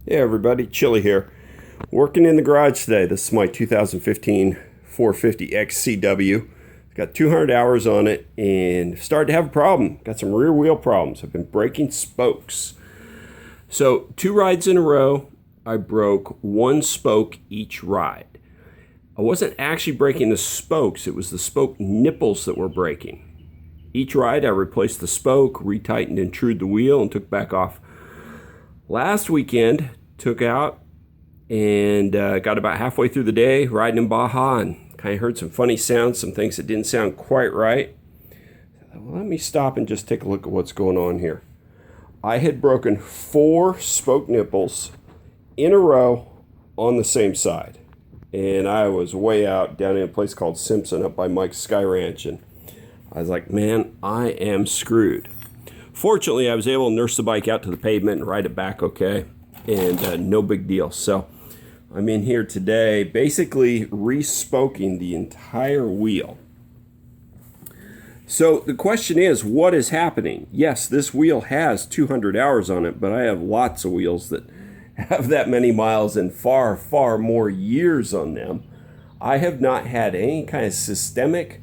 Hey everybody, Chili here. Working in the garage today. This is my 2015 450 XCW. Got 200 hours on it and started to have a problem. Got some rear wheel problems. I've been breaking spokes. So 2 rides in a row, I broke 1 spoke each ride. I wasn't actually breaking the spokes, it was the spoke nipples that were breaking. Each ride I replaced the spoke, retightened and trued the wheel, and took back off. Last weekend, took out and got about halfway through the day riding in Baja and kind of heard some funny sounds, some things that didn't sound quite right. Well, let me stop and just take a look at what's going on here. I had broken 4 spoke nipples in a row on the same side. And I was way out down in a place called Simpson up by Mike's Sky Ranch. And I was like, man, I am screwed. Fortunately, I was able to nurse the bike out to the pavement and ride it back okay, and no big deal. So I'm in here today basically re-spoking the entire wheel. So the question is, what is happening? Yes, this wheel has 200 hours on it, but I have lots of wheels that have that many miles and far, far more years on them. I have not had any kind of systemic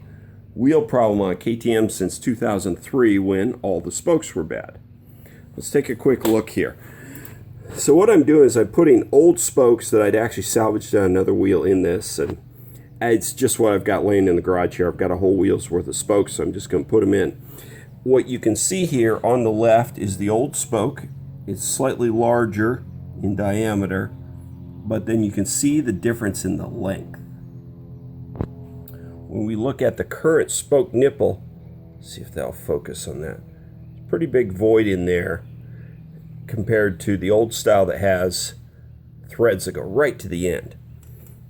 wheel problem on a KTM since 2003 when all the spokes were bad. Let's take a quick look here. So what I'm doing is I'm putting old spokes that I'd actually salvaged on another wheel in this, and it's just what I've got laying in the garage here. I've got a whole wheel's worth of spokes, so I'm just going to put them in. What you can see here on the left is the old spoke. It's slightly larger in diameter, but then you can see the difference in the length. When we look at the current spoke nipple, see if that'll focus on that. Pretty big void in there compared to the old style that has threads that go right to the end.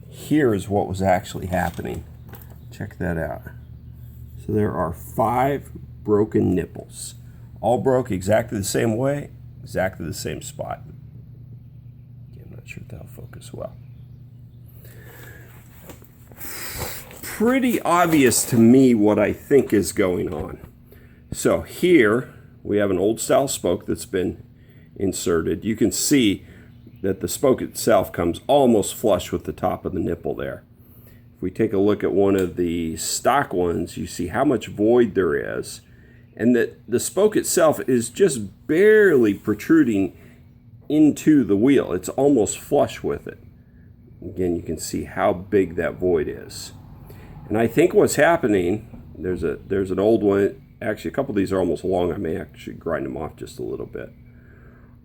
Here is what was actually happening. Check that out. So there are 5 broken nipples. All broke exactly the same way, exactly the same spot. I'm not sure if that'll focus well. Pretty obvious to me what I think is going on. So here we have an old style spoke that's been inserted. You can see that the spoke itself comes almost flush with the top of the nipple there. If we take a look at one of the stock ones, you see how much void there is, and that the spoke itself is just barely protruding into the wheel. It's almost flush with it. Again, you can see how big that void is. And I think what's happening, there's an old one, actually a couple of these are almost long. I may actually grind them off just a little bit.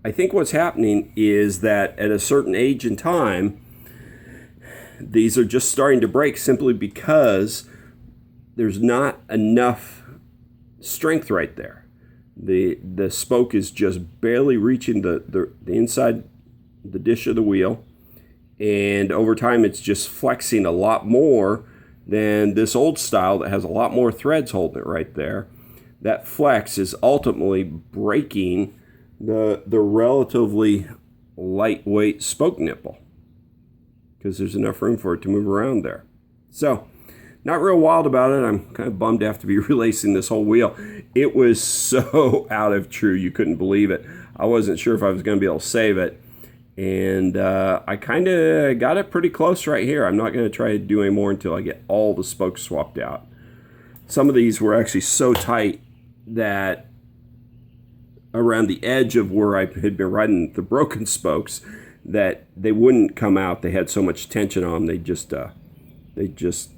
I think what's happening is that at a certain age and time, these are just starting to break simply because there's not enough strength right there. The spoke is just barely reaching the inside the dish of the wheel, and over time it's just flexing a lot more than this old style that has a lot more threads holding it right there. That flex is ultimately breaking the relatively lightweight spoke nipple because there's enough room for it to move around there. So, not real wild about it. I'm kind of bummed to have to be relacing this whole wheel. It was so out of true, you couldn't believe it. I wasn't sure if I was going to be able to save it. And I kind of got it pretty close right here. I'm not going to try to do any more until I get all the spokes swapped out. Some of these were actually so tight that around the edge of where I had been riding the broken spokes that they wouldn't come out. They had so much tension on them. They just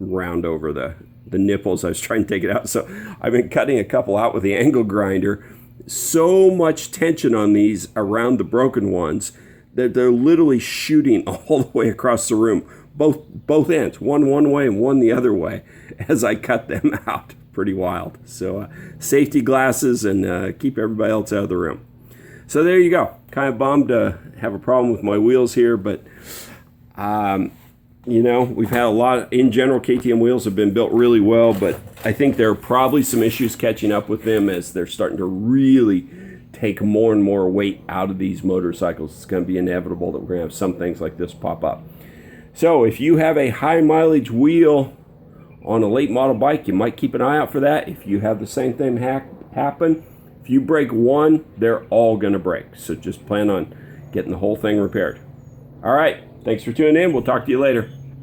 round over the nipples. I was trying to take it out. So I've been cutting a couple out with the angle grinder. So much tension on these around the broken ones that they're literally shooting all the way across the room, both ends, one way and one the other way, as I cut them out. Pretty wild. So safety glasses and keep everybody else out of the room. So there you go. Kind of bummed to have a problem with my wheels here, but you know, we've had a lot in general. KTM wheels have been built really well, but I think there are probably some issues catching up with them as they're starting to really take more and more weight out of these motorcycles. It's going to be inevitable that we're going to have some things like this pop up. So if you have a high mileage wheel on a late model bike, you might keep an eye out for that. If you have the same thing happen, if you break one, they're all going to break. So just plan on getting the whole thing repaired. All right, thanks for tuning in. We'll talk to you later.